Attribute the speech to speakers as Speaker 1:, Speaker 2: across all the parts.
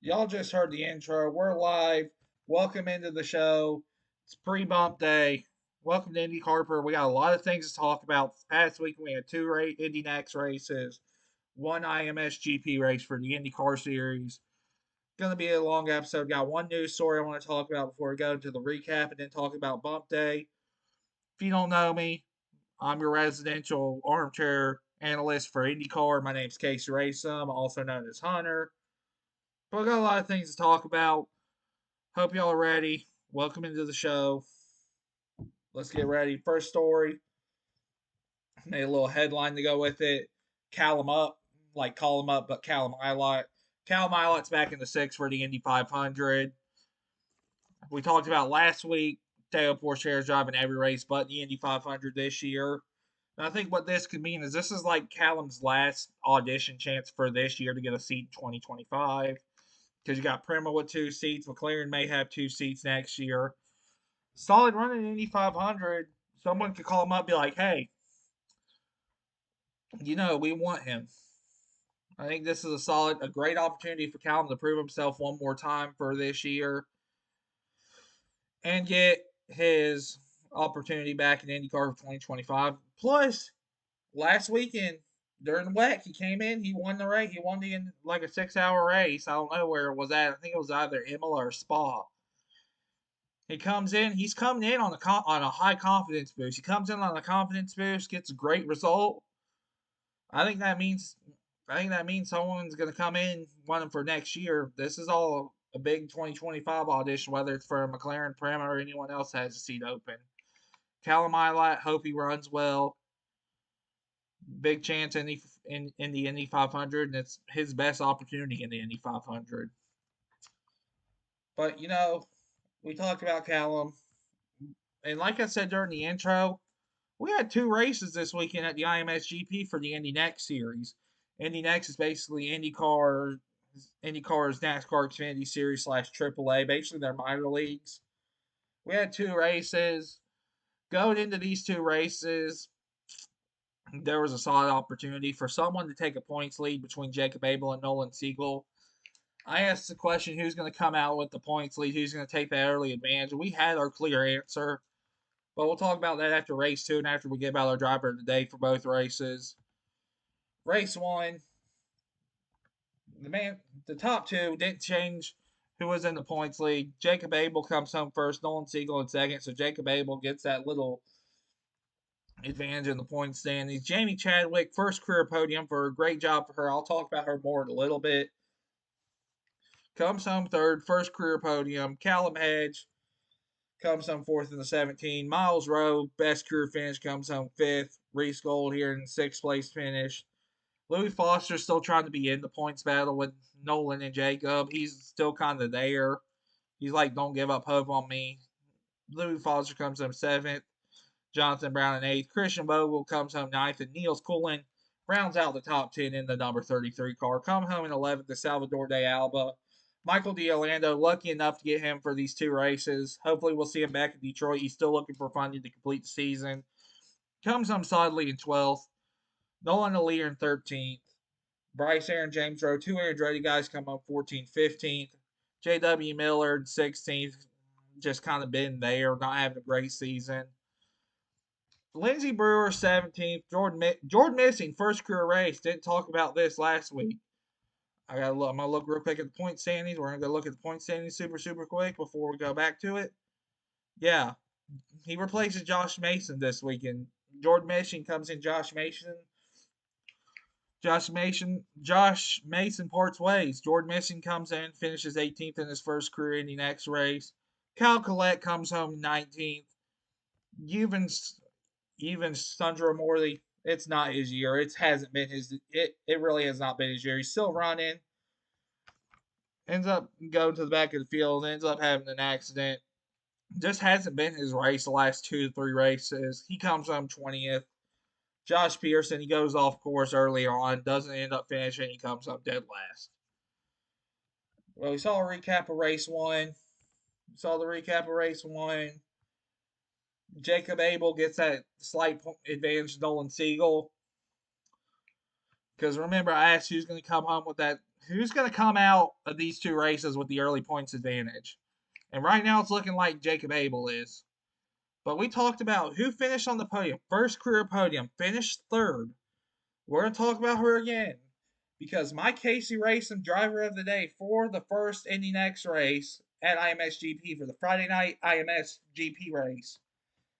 Speaker 1: Y'all just heard the intro. We're live. Welcome into the show. It's pre bump day. Welcome to Indycarper. We got a lot of things to talk about. This past week we had two Indy Next races, one IMS GP race for the IndyCar series. Going to be a long episode. Got one news story I want to talk about before we go into the recap and then talk about bump day. If you don't know me, I'm your residential armchair analyst for IndyCar. My name's Casey Racem, also known as Hunter. But we got a lot of things to talk about. Hope y'all are ready. Welcome into the show. Let's get ready. First story. Made a little headline to go with it. Callum up, like call him up, but Callum Ilott. Callum Ilott's back in the six for the Indy 500. We talked about last week. Teo Porcher is driving every race but the Indy 500 this year. And I think what this could mean is this is like Callum's last audition chance for this year to get a seat in 2025. Because you got Prima with two seats. McLaren may have two seats next year. Solid run in Indy 500. Someone could call him up and be like, hey, we want him. I think this is a great opportunity for Callum to prove himself one more time for this year and get his opportunity back in IndyCar for 2025. Plus, last weekend during the WEC, he came in, he won the race. He won like a 6 hour race. I don't know where it was at. I think it was either Imola or Spa. He comes in. He's coming in on a high confidence boost. He comes in on a confidence boost, gets a great result. I think that means someone's going to come in wanting for next year. This is all a big 2025 audition, whether it's for McLaren, Prema, or anyone else has a seat open. Callum Ilott, hope he runs well. Big chance in the Indy 500, and it's his best opportunity in the Indy 500. But we talked about Callum, and like I said during the intro, we had two races this weekend at the IMS GP for the Indy Next series. Indy Next is basically IndyCar's NASCAR Xfinity Series slash AAA, basically their minor leagues. We had two races. Going into these two races, there was a solid opportunity for someone to take a points lead between Jacob Abel and Nolan Siegel. I asked the question, who's going to come out with the points lead? Who's going to take that early advantage? We had our clear answer. But we'll talk about that after race two and after we give out our driver of the day for both races. Race one, the top two didn't change who was in the points lead. Jacob Abel comes home first, Nolan Siegel in second. So Jacob Abel gets that little advantage in the point standings. Jamie Chadwick, first career podium for a great job for her. I'll talk about her more in a little bit. Comes home third, first career podium. Callum Hedge comes home fourth in the 17. Miles Rowe, best career finish, comes home fifth. Reese Gold here in sixth place finish. Louis Foster still trying to be in the points battle with Nolan and Jacob. He's still kind of there. He's like, don't give up hope on me. Louis Foster comes home seventh. Jonathan Brown in eighth. Christian Vogel comes home ninth. And Niels Coolin rounds out the top 10 in the number 33 car. Come home in 11th to Salvador de Alba. Michael D'Orlando, lucky enough to get him for these two races. Hopefully, we'll see him back in Detroit. He's still looking for funding to complete the season. Comes home solidly in 12th. Nolan Aleer in 13th. Bryce Aaron James Rowe, two Andretti guys come home 14th, 15th. J.W. Miller in 16th. Just kind of been there, not having a great season. Lindsey Brewer 17th. Jordan Missing, first career race. Didn't talk about this last week. I'm gonna look real quick at the point standings. We're gonna go look at the point standings super quick before we go back to it. Yeah, he replaces Josh Mason this weekend. Jordan Mason comes in. Josh Mason parts ways. Jordan Mason comes in, finishes 18th in his first career Indy Next race. Cal Collette comes home 19th. Even Sandra Morley, it's not his year. It really has not been his year. He's still running. Ends up going to the back of the field, ends up having an accident. Just hasn't been his race the last 2 to 3 races. He comes home 20th. Josh Pearson, he goes off course early on, doesn't end up finishing, he comes up dead last. Well, we saw a recap of race one. Jacob Abel gets that slight advantage to Nolan Siegel. Because remember, I asked who's going to come home with that who's going to come out of these two races with the early points advantage? And right now it's looking like Jacob Abel is. But we talked about who finished on the podium. First career podium, finished third. We're going to talk about her again. Because my Casey Racing driver of the day for the first Indy Next race at IMSGP for the Friday night IMSGP race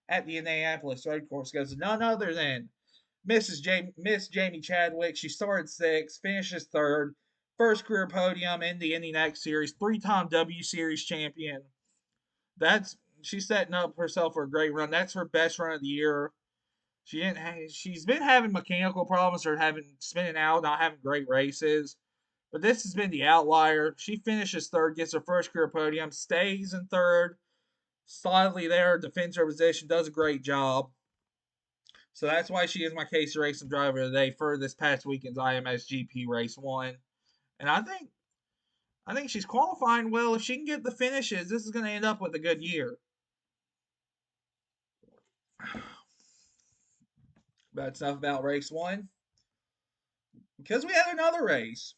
Speaker 1: at the Indianapolis Road Course goes to none other than Miss Jamie Chadwick. She started sixth, finishes third. First career podium in the Indy Next Series, three-time W Series champion. That's she's setting up herself for a great run. That's her best run of the year. She's been having mechanical problems or having spinning out, not having great races. But this has been the outlier. She finishes third, gets her first career podium, stays in third, solidly there, defends her position, does a great job. So that's why she is my Casey Racing driver of the day for this past weekend's IMSGP Race 1. And I think she's qualifying well. If she can get the finishes, this is going to end up with a good year. But that's enough about Race 1. Because we had another race.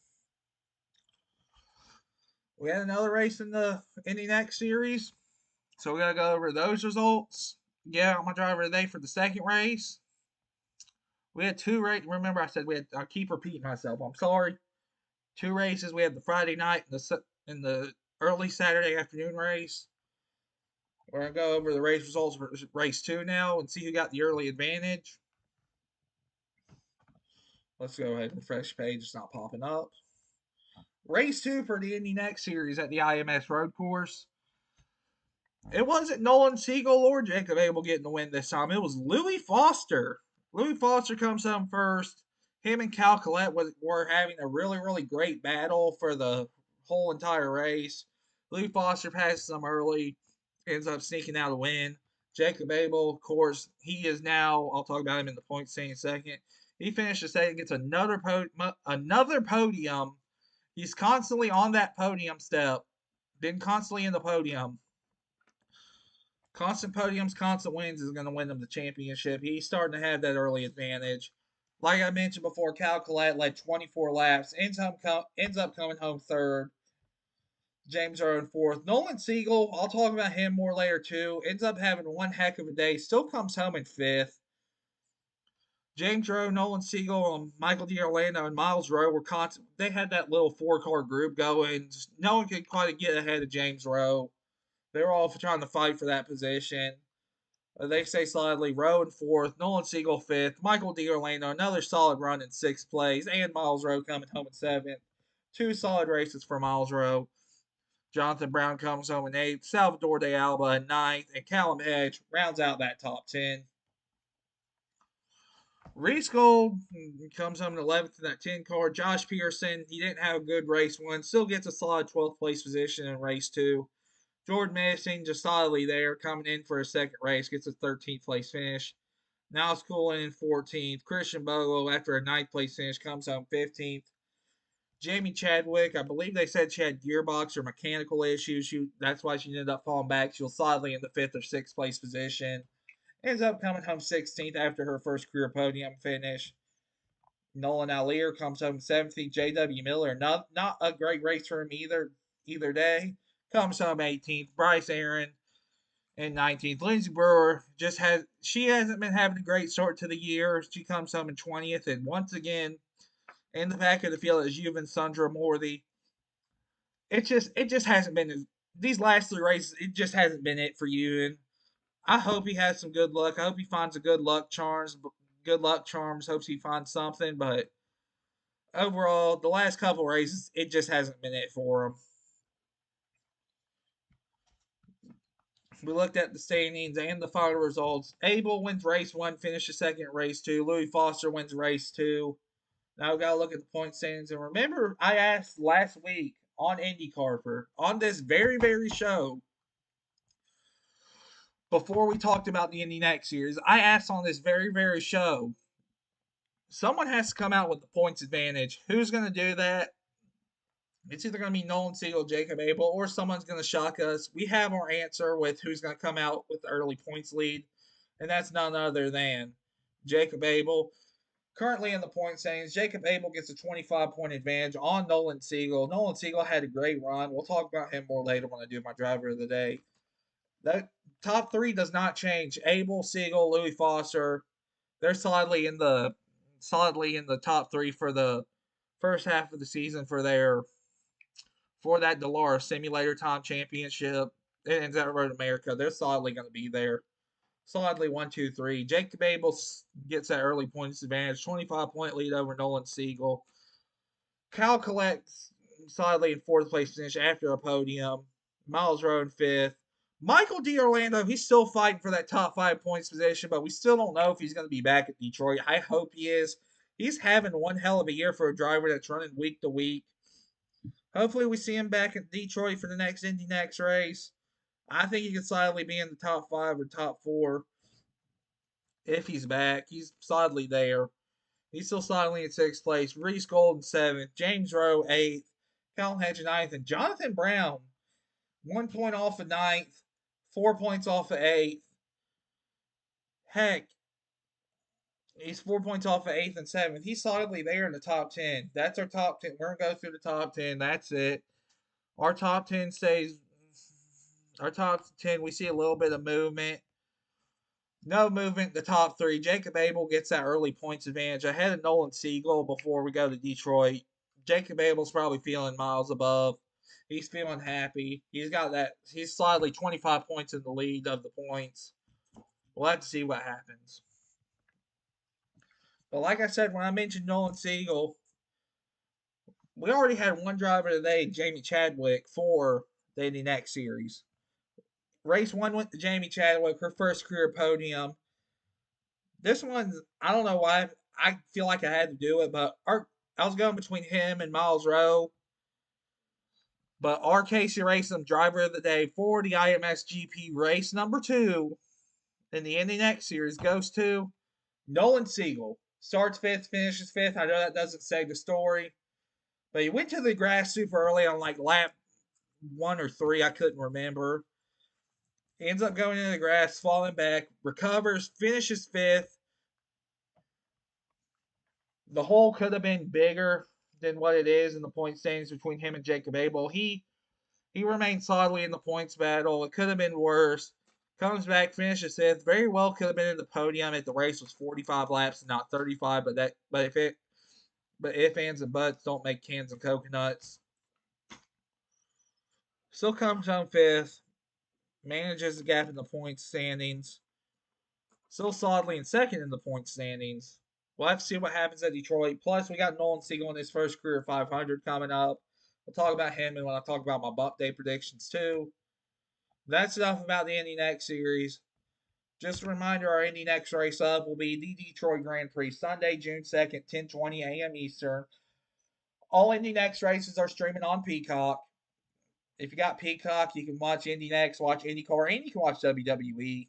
Speaker 1: We had another race in the Next Series. So we're going to go over those results. Yeah, I'm my driver today for the second race. We had two races. Remember, I said I keep repeating myself. I'm sorry. Two races. We had the Friday night and the early Saturday afternoon race. We're going to go over the race results for race 2 now and see who got the early advantage. Let's go ahead and refresh the page. It's not popping up. Race 2 for the Indy Next Series at the IMS Road Course. It wasn't Nolan Siegel or Jacob Abel getting the win this time. It was Louis Foster. Louis Foster comes home first. Him and Cal Collette were having a really, really great battle for the whole entire race. Louis Foster passes him early, ends up sneaking out a win. Jacob Abel, of course, he is now, I'll talk about him in the point stand in a second. He finishes second, gets another podium. He's constantly on that podium step, been constantly in the podium. Constant podiums, constant wins is going to win him the championship. He's starting to have that early advantage. Like I mentioned before, Cal Collette led 24 laps, ends up coming home third. James Rowe in fourth. Nolan Siegel, I'll talk about him more later too. Ends up having one heck of a day. Still comes home in fifth. James Rowe, Nolan Siegel, Michael D'Orlando, and Miles Rowe were constant. They had that little four-car group going. No one could quite get ahead of James Rowe. They were all trying to fight for that position. They stay solidly. Rowe in fourth, Nolan Siegel fifth, Michael D'Orlando another solid run in sixth place, and Miles Rowe coming home in seventh. Two solid races for Miles Rowe. Jonathan Brown comes home in eighth, Salvador de Alba in ninth, and Callum Hedge rounds out that top 10. Reese Gold comes home in 11th in that 10 car. Josh Pearson, he didn't have a good race one, still gets a solid 12th place position in race 2. Jordan Messing just solidly there, coming in for a second race, gets a 13th place finish. Now it's cooling in 14th. Christian Bogo, after a 9th place finish, comes home 15th. Jamie Chadwick, I believe they said she had gearbox or mechanical issues. That's why she ended up falling back. She was solidly in the 5th or 6th place position. Ends up coming home 16th after her first career podium finish. Nolan Allier comes home 17th. J.W. Miller, not a great race for him either day. Comes home 18th. Bryce Aaron in 19th. Lindsey Brewer she hasn't been having a great start to the year. She comes home in 20th, and once again, in the back of the field is Juven Sundra Morthy. It just hasn't been these last 3 races. It just hasn't been it for you, and I hope he has some good luck. I hope he finds a good luck charms. Hopes he finds something, but overall, the last couple races, it just hasn't been it for him. We looked at the standings and the final results. Abel wins race 1, finishes second at race 2. Louis Foster wins race 2. Now we got to look at the point standings. And remember, I asked last week on Indycarper, on this very, very show, before we talked about the Indy Next Series, I asked on this very, very show, someone has to come out with the points advantage. Who's going to do that? It's either going to be Nolan Siegel, Jacob Abel, or someone's going to shock us. We have our answer with who's going to come out with the early points lead, and that's none other than Jacob Abel. Currently in the point standings, Jacob Abel gets a 25-point advantage on Nolan Siegel. Nolan Siegel had a great run. We'll talk about him more later when I do my driver of the day. That top three does not change. Abel, Siegel, Louis Foster, they're solidly in the top three for the first half of the season for that Dolores Simulator Time Championship and that Road America. They're solidly going to be there. Solidly 1, 2, 3. Jacob Abel gets that early points advantage, 25-point lead over Nolan Siegel. Cal collects solidly in fourth place finish after a podium. Miles Rowe in fifth. Michael D'Orlando, he's still fighting for that top 5 points position, but we still don't know if he's going to be back at Detroit. I hope he is. He's having one hell of a year for a driver that's running week to week. Hopefully, we see him back at Detroit for the next Indy next race. I think he could solidly be in the top 5 or top 4 if he's back. He's solidly there. He's still solidly in sixth place. Reese Golden seventh. James Rowe eighth. Colin Hedge ninth. And Jonathan Brown 1 point off of ninth. 4 points off of eighth. Heck, he's 4 points off of eighth and seventh. He's solidly there in the top 10. That's our top 10. We're going to go through the top 10. That's it. Our top 10 stays. Our top 10, we see a little bit of movement. No movement. The top three. Jacob Abel gets that early points advantage ahead of Nolan Siegel before we go to Detroit. Jacob Abel's probably feeling miles above. He's feeling happy. He's got that. He's slightly 25 points in the lead of the points. We'll have to see what happens. But like I said, when I mentioned Nolan Siegel, we already had one driver today, Jamie Chadwick, for the Indy Next Series. Race one went to Jamie Chadwick, her first career podium. This one's, I don't know why. I feel like I had to do it, but I was going between him and Miles Rowe. But our Casey Racing driver of the day for the IMS GP race number 2 in the Indy Next Series goes to Nolan Siegel. Starts fifth, finishes fifth. I know that doesn't say the story, but he went to the grass super early on like lap 1 or 3. I couldn't remember. He ends up going into the grass, falling back, recovers, finishes fifth. The hole could have been bigger than what it is in the point standings between him and Jacob Abel. He remained solidly in the points battle. It could have been worse. Comes back, finishes fifth. Very well could have been in the podium if the race was 45 laps and not 35. But if ands and buts don't make cans of coconuts. Still comes home fifth. Manages the gap in the points standings. Still solidly in second in the point standings. We'll have to see what happens at Detroit. Plus, we got Nolan Siegel in his first career 500 coming up. We'll talk about him and when I talk about my bump day predictions too. That's enough about the Indy Next Series. Just a reminder, our Indy Next race up will be the Detroit Grand Prix, Sunday, June 2nd, 10:20 a.m. Eastern. All Indy Next races are streaming on Peacock. If you got Peacock, you can watch Indy Next, watch IndyCar, and you can watch WWE.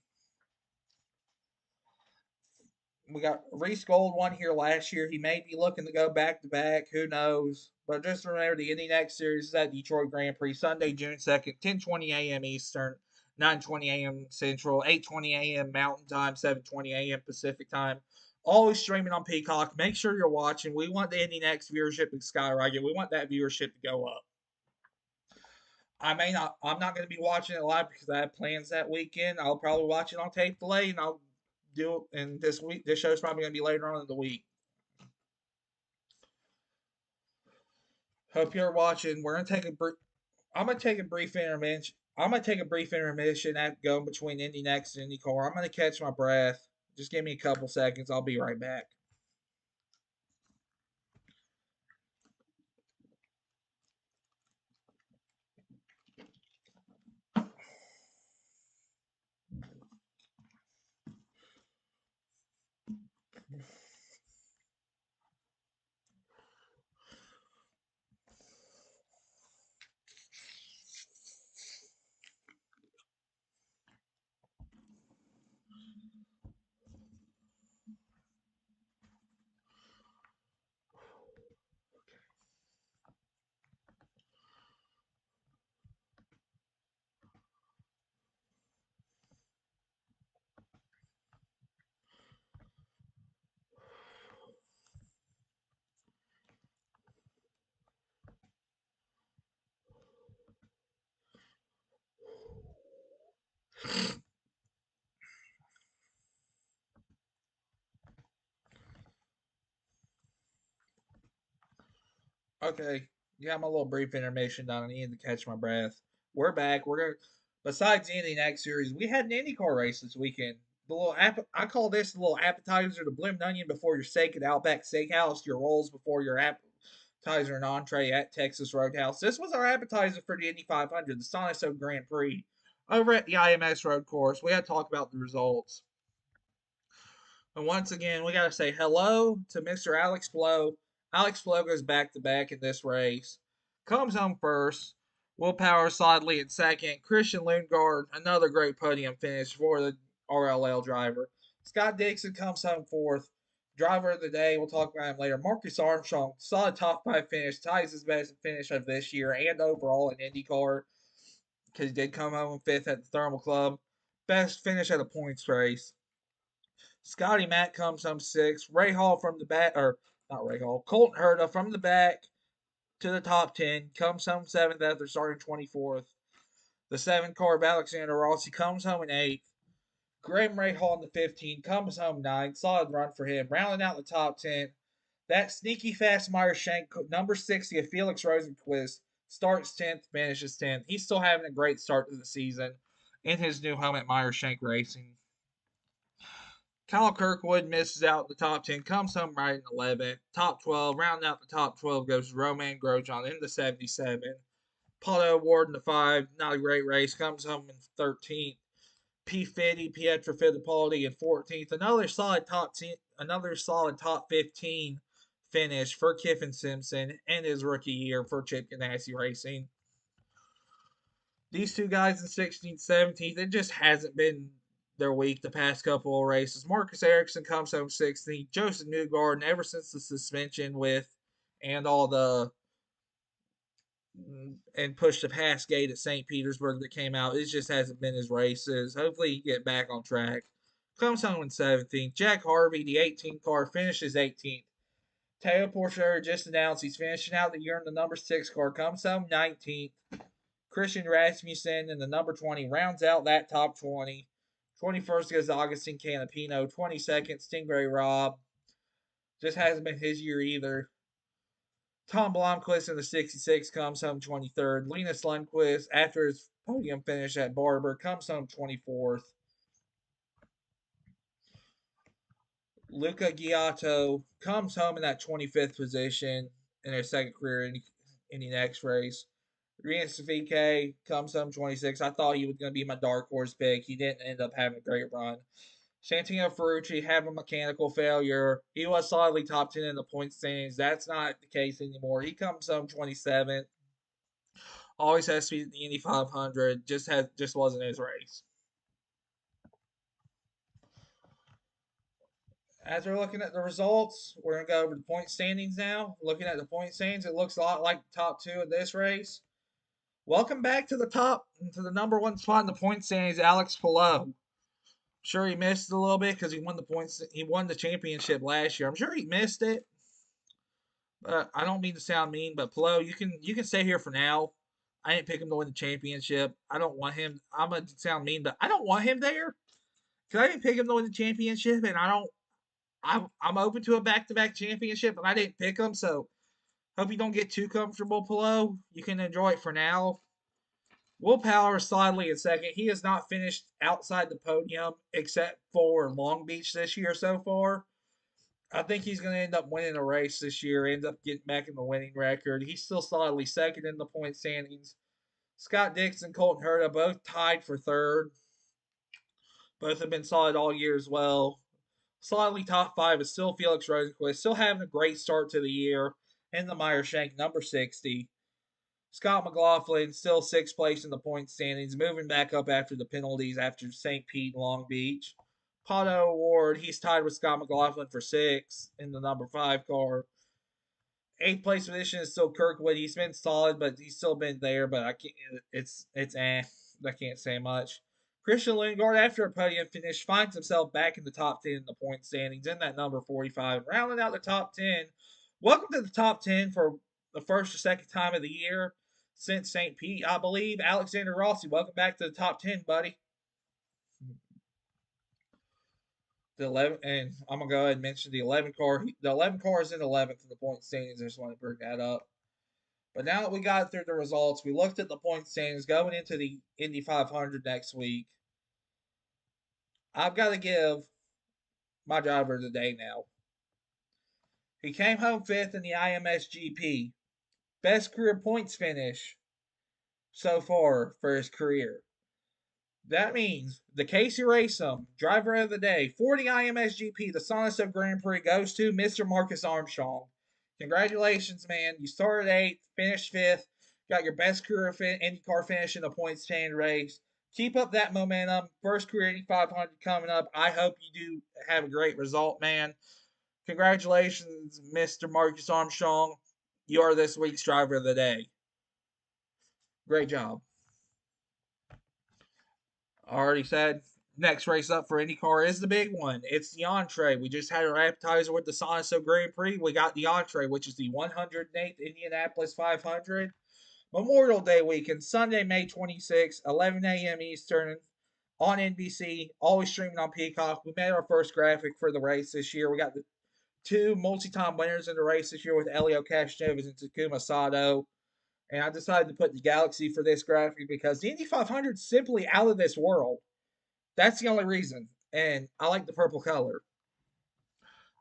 Speaker 1: We got Reese Gold won here last year. He may be looking to go back to back. Who knows? But just remember the Indy Next Series is at Detroit Grand Prix Sunday, June 2nd, 10:20 a.m. Eastern, 9:20 a.m. Central, 8:20 a.m. Mountain Time, 7:20 a.m. Pacific Time. Always streaming on Peacock. Make sure you're watching. We want the Indy Next viewership to skyrocket. We want that viewership to go up. I'm not going to be watching it live because I have plans that weekend. I'll probably watch it on tape delay, and I'll do it. And this week, this show's probably going to be later on in the week. Hope you're watching. We're gonna take a brief. I'm gonna take a brief intervention. I'm gonna take a brief intermission at going between Indy Next and IndyCar. I'm gonna catch my breath. Just give me a couple seconds. I'll be right back. Okay, yeah, I'm a little brief intermission down. I need to catch my breath. We're back. We're gonna. Besides the Indy Next Series, we had an IndyCar race this weekend. I call this the little appetizer, the bloomed onion before your steak at Outback Steakhouse, your rolls before your appetizer and entree at Texas Roadhouse. This was our appetizer for the Indy 500, the Sonoso Grand Prix, over at the IMS Road Course. We had to talk about the results. And once again, we got to say hello to Mr. Alex Blow. Alex Blow goes back to back in this race. Comes home first. Will Power solidly in second. Christian Lundgaard, another great podium finish for the RLL driver. Scott Dixon comes home fourth. Driver of the day, we'll talk about him later. Marcus Armstrong, solid top five finish, ties his best finish of this year and overall in IndyCar because he did come home fifth at the Thermal Club. Best finish at a points race. Scotty Mack comes home sixth. Ray Hall from the back, or not Ray Hall, Colton Herta from the back to the top 10, comes home seventh after starting 24th. The seven car of Alexander Rossi comes home in eighth. Graham Ray Hall in the 15 comes home ninth. Solid run for him. Rounding out the top 10, that sneaky fast Meyer Shank, number 60 of Felix Rosenquist, starts 10th, finishes 10th. He's still having a great start to the season in his new home at Meyer Shank Racing. Kyle Kirkwood misses out the top 10, comes home right in 11th. Top 12, rounding out the top 12 goes Roman Grosjean in the 77. Pato Ward in the 5, not a great race, comes home in 13th. P50, Pietro Fittipaldi in 14th. Another solid top 15 finish for Kiffin Simpson in his rookie year for Chip Ganassi Racing. These two guys in 16th, 17th, it just hasn't been their week the past couple of races. Marcus Ericsson comes home 16th. Joseph Newgarden, ever since the suspension with and all the and pushed the pass gate at St. Petersburg that came out, it just hasn't been his races. Hopefully, he get back on track. Comes home in 17th. Jack Harvey, the 18 car, finishes 18th. Teo Porcher just announced he's finishing out the year in the number 6 car, comes home 19th. Christian Rasmussen in the number 20 rounds out that top 20. 21st goes Augustin Canapino. 22nd, Stingray Robb. Just hasn't been his year either. Tom Blomqvist in the 66 comes home 23rd. Linus Lundqvist, after his podium finish at Barber, comes home 24th. Luca Giotto comes home in that 25th position in his second career in the next race. Rinus VK comes home 26. I thought he was going to be my dark horse pick. He didn't end up having a great run. Santino Ferrucci have a mechanical failure. He was solidly top 10 in the point standings. That's not the case anymore. He comes home 27th. Always has to be the Indy 500. Just wasn't his race. As we're looking at the results, we're gonna go over the point standings now. Looking at the point standings, it looks a lot like the top two of this race. Welcome back to the top, to the number one spot in the point standings, Alex Palou. Sure, he missed it a little bit because he won the points. He won the championship last year. I'm sure he missed it, but I don't mean to sound mean. But Palou, you can stay here for now. I didn't pick him to win the championship. I don't want him. I'm gonna sound mean, but I don't want him there because I didn't pick him to win the championship, and I don't. I'm open to a back-to-back championship, but I didn't pick him, so hope you don't get too comfortable, Pillow. You can enjoy it for now. Will Power solidly in second. He has not finished outside the podium except for Long Beach this year so far. I think he's going to end up winning a race this year, end up getting back in the winning record. He's still solidly second in the point standings. Scott Dixon, Colton Herta, both tied for third. Both have been solid all year as well. Solidly top five is still Felix Rosenquist, still having a great start to the year in the Meyer Shank number 60. Scott McLaughlin still sixth place in the point standings, moving back up after the penalties after St. Pete and Long Beach. Pato Ward, he's tied with Scott McLaughlin for sixth in the number 5 car. Eighth place position is still Kirkwood. He's been solid, but he's still been there. But I can't. It's I can't say much. Christian Lundgaard, after a podium finish, finds himself back in the top 10 in the point standings in that number 45, rounding out the top 10. Welcome to the top 10 for the first or second time of the year since St. Pete, I believe. Alexander Rossi, welcome back to the top 10, buddy. The 11, and I'm gonna go ahead and mention the 11 car. The 11 car is in 11th in the point standings. I just want to bring that up. But now that we got through the results, we looked at the point standings going into the Indy 500 next week. I've got to give my driver of the day now. He came home fifth in the IMS GP. Best career points finish so far for his career. That means the Casey Racem driver of the day for the IMSGP, the Sonoso Grand Prix, goes to Mr. Marcus Armstrong. Congratulations, man. You started 8th, finished 5th, got your best career IndyCar finish in the points stand race. Keep up that momentum. First career Indy 500 coming up. I hope you do have a great result, man. Congratulations, Mr. Marcus Armstrong. You are this week's driver of the day. Great job. Already said, next race up for IndyCar is the big one. It's the entree. We just had our appetizer with the Sonoso Grand Prix. We got the entree, which is the 108th Indianapolis 500. Memorial Day weekend, Sunday, May 26th, 11 a.m. Eastern on NBC, always streaming on Peacock. We made our first graphic for the race this year. We got the two multi-time winners in the race this year with Elio Castroneves and Takuma Sato. And I decided to put the Galaxy for this graphic because the Indy 500 is simply out of this world. That's the only reason. And I like the purple color.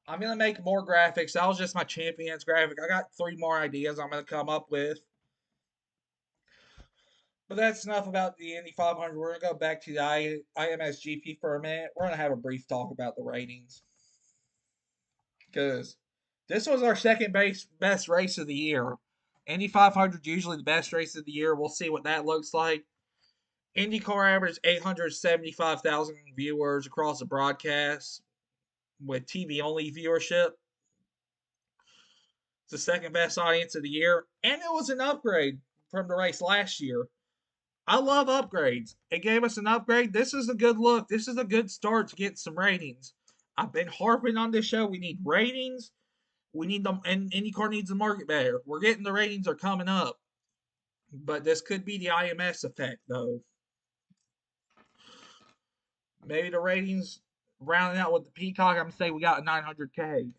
Speaker 1: I'm going to make more graphics. That was just my champions graphic. I got 3 more ideas I'm going to come up with. But that's enough about the Indy 500. We're going to go back to the IMSGP for a minute. We're going to have a brief talk about the ratings. Because this was our second best race of the year. Indy 500 is usually the best race of the year. We'll see what that looks like. IndyCar averaged 875,000 viewers across the broadcast with TV only viewership. It's the second best audience of the year, and it was an upgrade from the race last year. I love upgrades. It gave us an upgrade. This is a good look. This is a good start to get some ratings. I've been harping on this show. We need ratings. We need them, and IndyCar needs to market better. We're getting the ratings are coming up, but this could be the IMS effect, though. Maybe the ratings rounding out with the Peacock. I'm saying we got a 900K.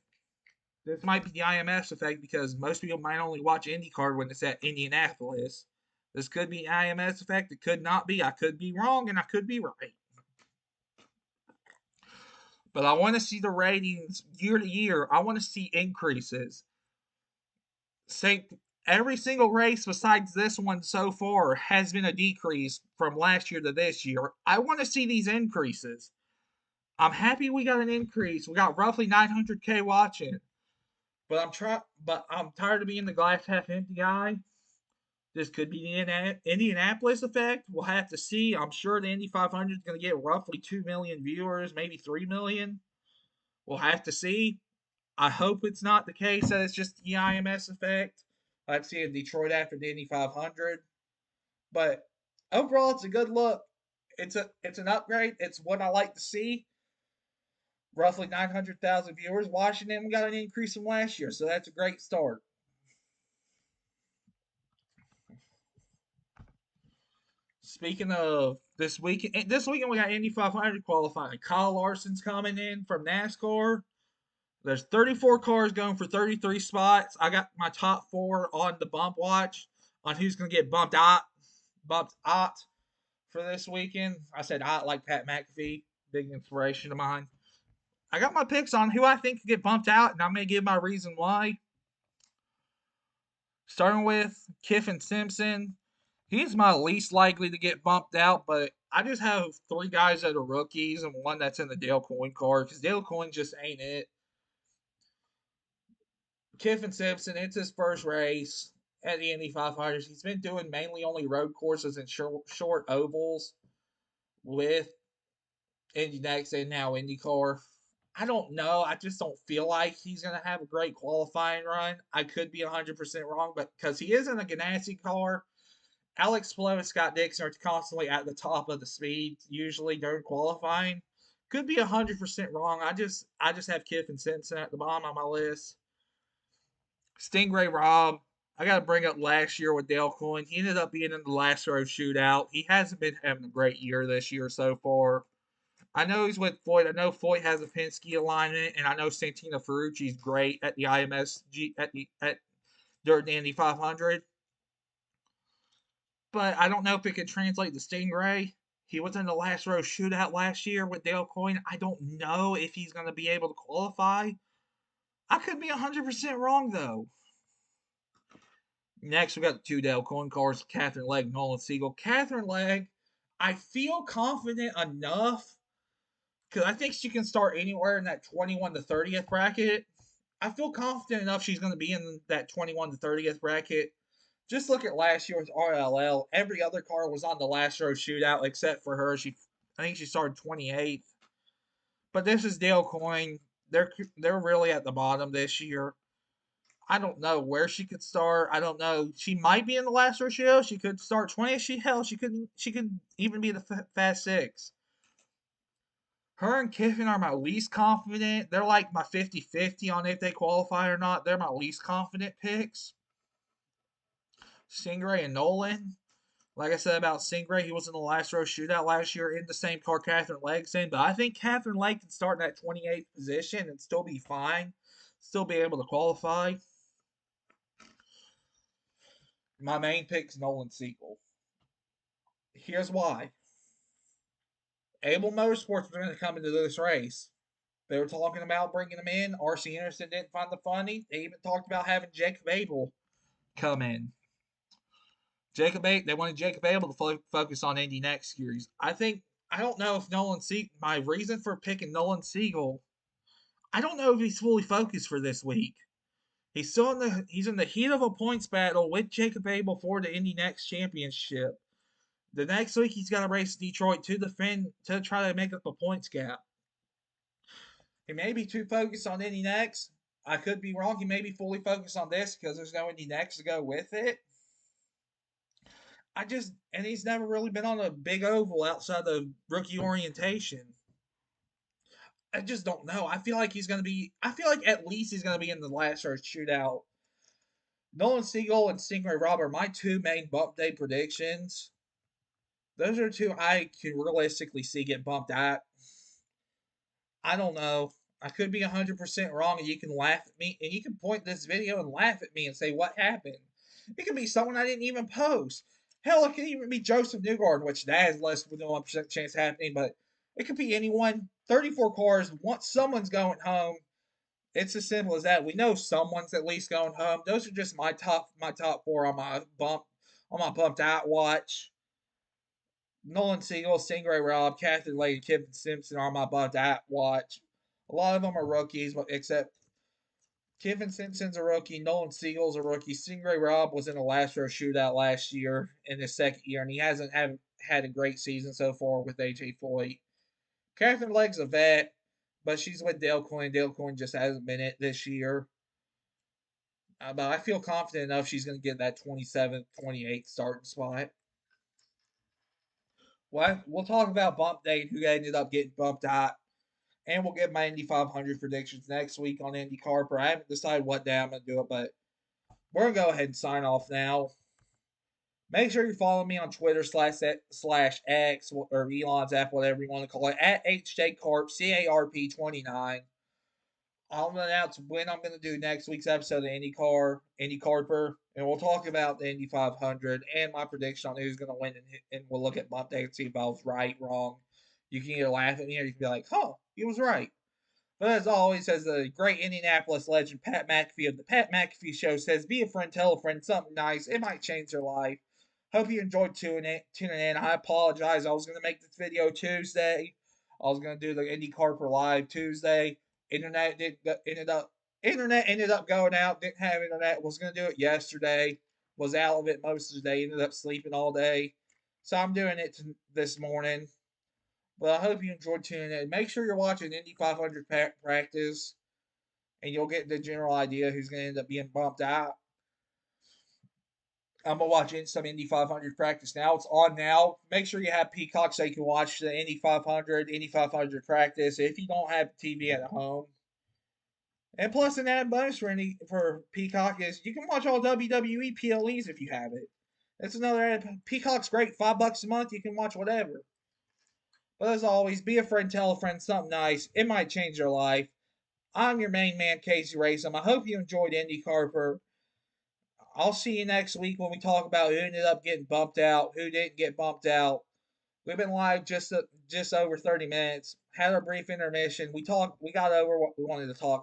Speaker 1: This might be the IMS effect because most people might only watch IndyCar when it's at Indianapolis. This could be IMS effect. It could not be. I could be wrong and I could be right. But I want to see the ratings year to year. I want to see increases. Say every single race besides this one so far has been a decrease from last year to this year. I want to see these increases. I'm happy we got an increase. We got roughly 900K watching. But I'm tired of being the glass half empty guy. This could be the Indianapolis effect. We'll have to see. I'm sure the Indy 500 is going to get roughly 2 million viewers, maybe 3 million. We'll have to see. I hope it's not the case that it's just the IMS effect. I'd see in Detroit after the Indy 500. But overall, it's a good look. It's an upgrade. It's what I like to see. Roughly 900,000 viewers watching it. We got an increase from last year, so that's a great start. Speaking of this weekend we got Indy 500 qualifying. Kyle Larson's coming in from NASCAR. There's 34 cars going for 33 spots. I got my top 4 on the bump watch on who's going to get bumped out for this weekend. I said out like Pat McAfee, big inspiration of mine. I got my picks on who I think could get bumped out, and I'm going to give my reason why. Starting with Kiffin Simpson. He's my least likely to get bumped out, but I just have 3 guys that are rookies and 1 that's in the Dale Coyne car because Dale Coyne just ain't it. Kiffin Simpson, it's his first race at the Indy 500. He's been doing mainly only road courses and short ovals with Indy Next and now IndyCar. I don't know. I just don't feel like he's going to have a great qualifying run. I could be 100% wrong, but because he is in a Ganassi car, Alex Palou and Scott Dixon are constantly at the top of the speed, usually during qualifying. Could be 100% wrong. I just have Kiffin Simpson at the bottom of my list. Stingray Robb, I got to bring up last year with Dale Coyne. He ended up being in the last row shootout. He hasn't been having a great year this year so far. I know he's with Foyt. I know Foyt has a Penske alignment, and I know Santino Ferrucci's great at the IMS during the Indy 500. but I don't know if it could translate to Stingray. He was in the last row shootout last year with Dale Coyne. I don't know if he's going to be able to qualify. I could be 100% wrong, though. Next, we got the two Dale Coyne cars, Catherine Legg, Nolan Siegel. Catherine Legg, I feel confident enough because I think she can start anywhere in that 21 to 30th bracket. I feel confident enough she's going to be in that 21 to 30th bracket. Just look at last year's RLL. Every other car was on the last row shootout except for her. I think she started 28th. But this is Dale Coyne. They're really at the bottom this year. I don't know where she could start. I don't know. She might be in the last row shootout. She could start 20th. She could even be the Fast Six. Her and Kiffin are my least confident. They're like my 50-50 on if they qualify or not. They're my least confident picks. Stingray and Nolan. Like I said about Stingray, he was in the last row shootout last year in the same car Catherine Legg's in, but I think Catherine Legg can start in that 28th position and still be fine, still be able to qualify. My main pick is Nolan Siegel. Here's why. Able Motorsports was going to come into this race. They were talking about bringing him in. R.C. Anderson didn't find the funding. They even talked about having Jacob Abel come in. They wanted Jacob Abel to focus on Indy next series. I don't know if Nolan Siegel. My reason for picking Nolan Siegel, I don't know if he's fully focused for this week. He's in the heat of a points battle with Jacob Abel for the Indy Next Championship. The next week he's got to race Detroit to try to make up a points gap. He may be too focused on Indy Next. I could be wrong. He may be fully focused on this because there's no Indy Next to go with it. And he's never really been on a big oval outside of rookie orientation. I just don't know. I feel like at least he's going to be in the last race shootout. Nolan Siegel and Stingray Robb are my two main bump day predictions. Those are two I can realistically see get bumped at. I don't know. I could be 100% wrong, and you can laugh at me, and you can point this video and laugh at me and say, what happened? It could be someone I didn't even post. Hell, it could even be Joseph Newgarden, which that has less than 1% chance of happening, but it could be anyone. 34 cars, once someone's going home. It's as simple as that. We know someone's at least going home. Those are just my top four on my bumped out watch. Nolan Siegel, Stingray Robb, Catherine Legg, and Kevin Simpson are my bumped out watch. A lot of them are rookies, except Kevin Simpson's a rookie, Nolan Siegel's a rookie. Stingray Robb was in the last row shootout last year in his second year, and he hasn't had a great season so far with AJ Foyt. Catherine Legg's a vet, but she's with Dale Coyne. Dale Coyne just hasn't been it this year. But I feel confident enough she's going to get that 27th, 28th starting spot. Well, we'll talk about bump day and who ended up getting bumped out. And we'll get my Indy 500 predictions next week on Indycarper. I haven't decided what day I'm going to do it, but we're going to go ahead and sign off now. Make sure you follow me on Twitter /X or Elon's app, whatever you want to call it, at HJCarp, CARP29. I'm going to announce when I'm going to do next week's episode of Indycarper, and we'll talk about the Indy 500 and my prediction on who's going to win, and we'll look at bump day and see if I was right, wrong. You can either laugh at me or you can be like, huh, he was right. But as always, as the great Indianapolis legend Pat McAfee of the Pat McAfee Show says, be a friend, tell a friend something nice. It might change their life. Hope you enjoyed tuning in. I apologize. I was going to make this video Tuesday. I was going to do the Indycarper Live Tuesday. Internet ended up going out. Didn't have internet. Was going to do it yesterday. Was out of it most of the day. Ended up sleeping all day. So I'm doing it this morning. But I hope you enjoyed tuning in. Make sure you're watching Indy 500 practice, and you'll get the general idea who's going to end up being bumped out. I'm going to watch some Indy 500 practice now. It's on now. Make sure you have Peacock so you can watch the Indy 500 practice if you don't have TV at home. And plus, an added bonus for Peacock is you can watch all WWE PLEs if you have it. That's another added. Peacock's great. $5 a month. You can watch whatever. But as always, be a friend, tell a friend something nice. It might change your life. I'm your main man, Casey Racem. I hope you enjoyed Indycarper. I'll see you next week when we talk about who ended up getting bumped out, who didn't get bumped out. We've been live just over 30 minutes. Had a brief intermission. We got over what we wanted to talk